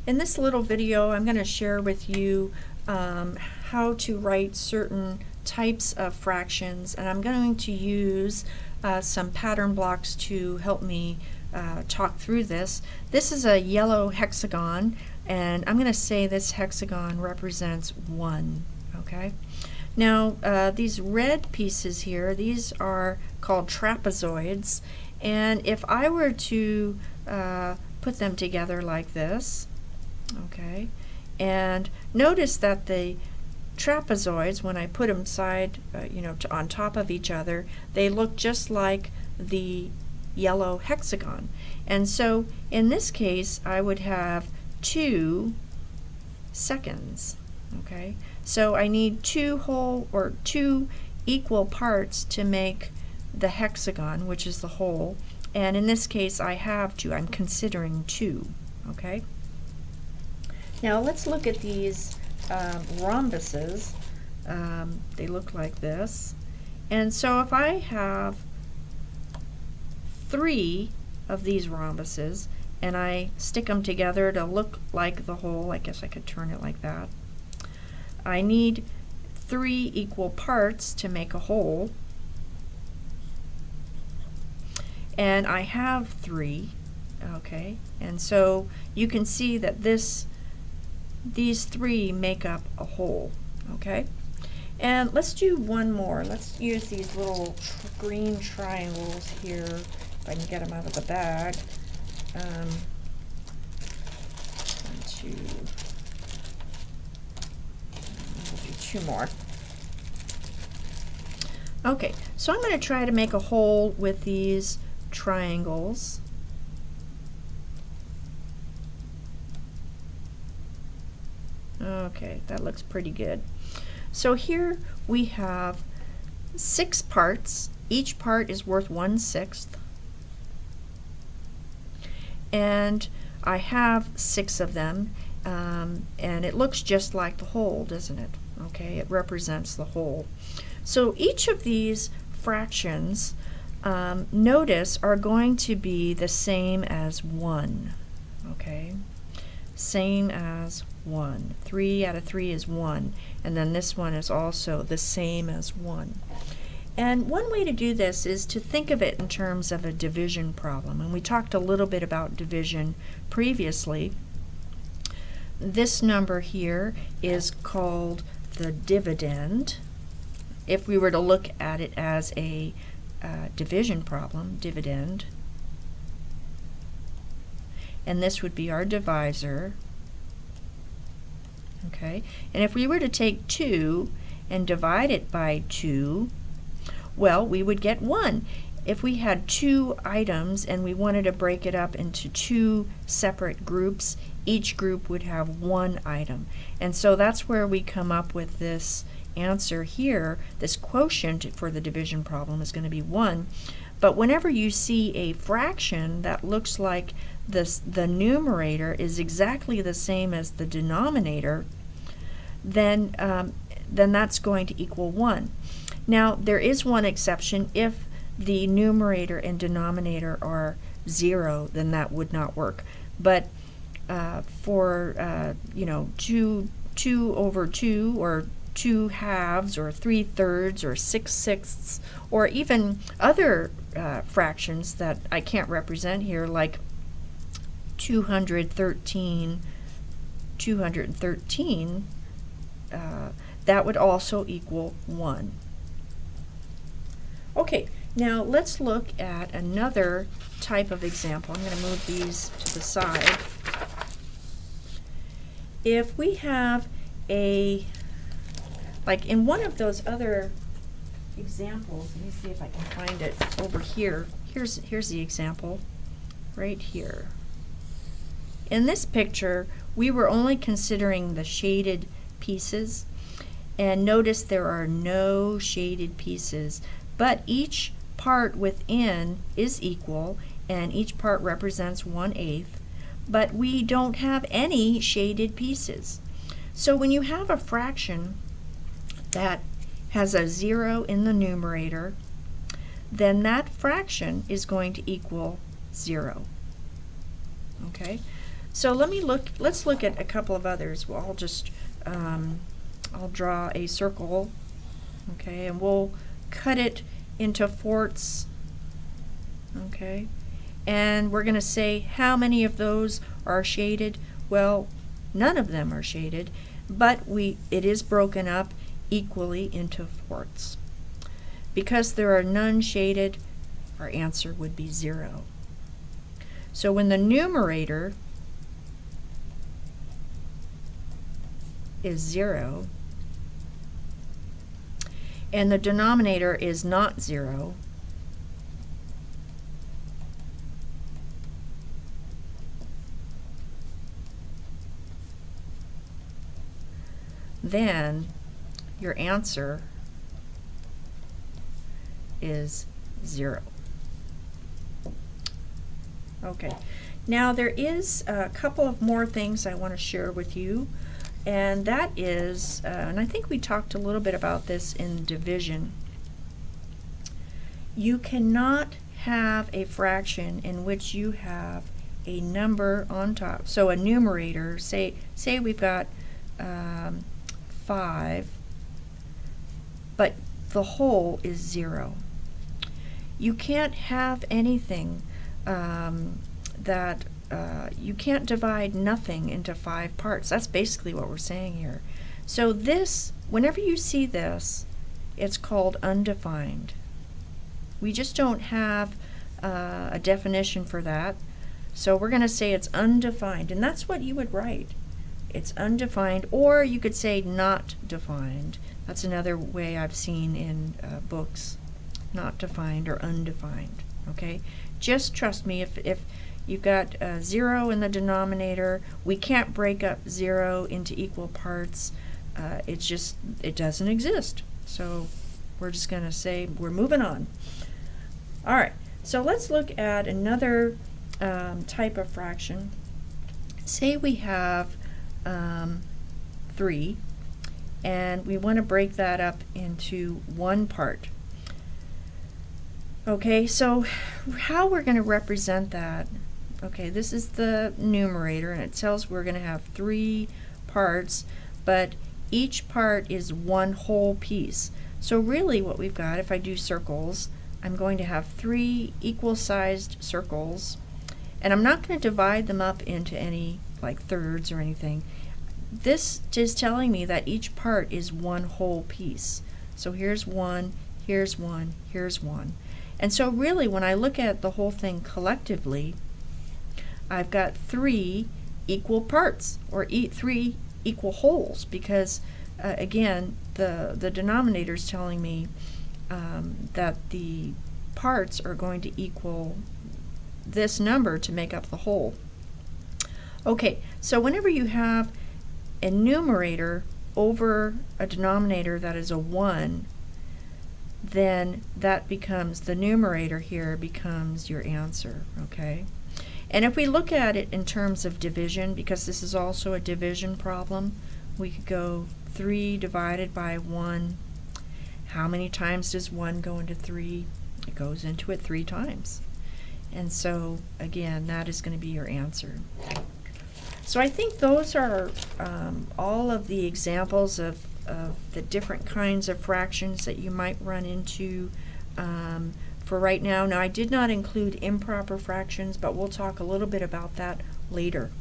In this little video, I'm going to share with you how to write certain types of fractions, and I'm going to use some pattern blocks to help me talk through this. This is a yellow hexagon, and I'm going to say this hexagon represents 1. Okay. Now these red pieces here, these are called trapezoids, and if I were to put them together like this, okay, and notice that the trapezoids, when I put them on top of each other, they look just like the yellow hexagon. And so in this case, I would have 2 seconds. Okay, so I need two equal parts to make the hexagon, which is the whole. And in this case, I have 2. I'm considering 2. Okay. Now let's look at these rhombuses. They look like this. And so if I have 3 of these rhombuses and I stick them together to look like the whole, I guess I could turn it like that. I need 3 equal parts to make a whole. And I have 3. Okay. And so you can see that these 3 make up a whole. Okay. And let's do one more. Let's use these little green triangles here, if I can get them out of the bag. 1, 2. We'll do 2 more. Okay, so I'm going to try to make a whole with these triangles. Okay, that looks pretty good. So here we have 6 parts. Each part is worth 1/6. And I have 6 of them, and it looks just like the whole, doesn't it? Okay, it represents the whole. So each of these fractions, notice, are going to be the same as 1. Okay, same as 1. 3 out of 3 is 1, and then this one is also the same as 1. And one way to do this is to think of it in terms of a division problem, and we talked a little bit about division previously. This number here is called the dividend. If we were to look at it as a division problem, dividend, and this would be our divisor. Okay, and if we were to take 2 and divide it by 2, well, we would get 1. If we had 2 items and we wanted to break it up into 2 separate groups, each group would have 1 item. And so that's where we come up with this answer here. This quotient for the division problem is going to be 1. But whenever you see a fraction that looks like the numerator is exactly the same as the denominator, then that's going to equal 1. Now there is one exception. If the numerator and denominator are 0, then that would not work. But for 2 over 2, or 2 halves, or 3/3, or 6/6, or even other fractions that I can't represent here, like 213, that would also equal 1. Okay, now let's look at another type of example. I'm going to move these to the side. If we have like in one of those other examples, let me see if I can find it over here. Here's the example right here. In this picture, we were only considering the shaded pieces, and notice there are no shaded pieces, but each part within is equal, and each part represents 1/8, but we don't have any shaded pieces. So when you have a fraction that has a 0 in the numerator, then that fraction is going to equal 0. Okay, So let's look at a couple of others. Well, I'll draw a circle, okay, and we'll cut it into forts, okay, and we're going to say how many of those are shaded. Well, none of them are shaded, but it is broken up equally into forts. Because there are none shaded, our answer would be 0. So when the numerator is 0 and the denominator is not 0, then your answer is 0. Okay, now there is a couple of more things I want to share with you, and that is, and I think we talked a little bit about this in division. You cannot have a fraction in which you have a number on top. So a numerator, say we've got 5, but the whole is 0. You can't have anything you can't divide nothing into 5 parts. That's basically what we're saying here. So this, whenever you see this, it's called undefined. We just don't have a definition for that. So we're going to say it's undefined, and that's what you would write. It's undefined, or you could say not defined. That's another way I've seen in books, not defined or undefined. Okay, just trust me. If you've got 0 in the denominator, we can't break up 0 into equal parts. It doesn't exist. So we're just going to say we're moving on. All right, so let's look at another type of fraction. Say we have 3, and we want to break that up into 1 part. Okay, so how we're going to represent that, okay, this is the numerator, and it tells we're going to have 3 parts, but each part is 1 whole piece. So really what we've got, if I do circles, I'm going to have 3 equal-sized circles, and I'm not going to divide them up into any like thirds or anything. This is telling me that each part is 1 whole piece. So here's 1, here's 1, here's 1. And so really when I look at the whole thing collectively, I've got 3 equal parts, or 3 equal wholes, because again, the denominator is telling me that the parts are going to equal this number to make up the whole. Okay, so whenever you have a numerator over a denominator that is a 1, then that becomes, the numerator here becomes your answer, okay? And if we look at it in terms of division, because this is also a division problem, we could go 3 divided by 1. How many times does 1 go into 3? It goes into it 3 times. And so, again, that is going to be your answer. So I think those are all of the examples of the different kinds of fractions that you might run into for right now. Now, I did not include improper fractions, but we'll talk a little bit about that later.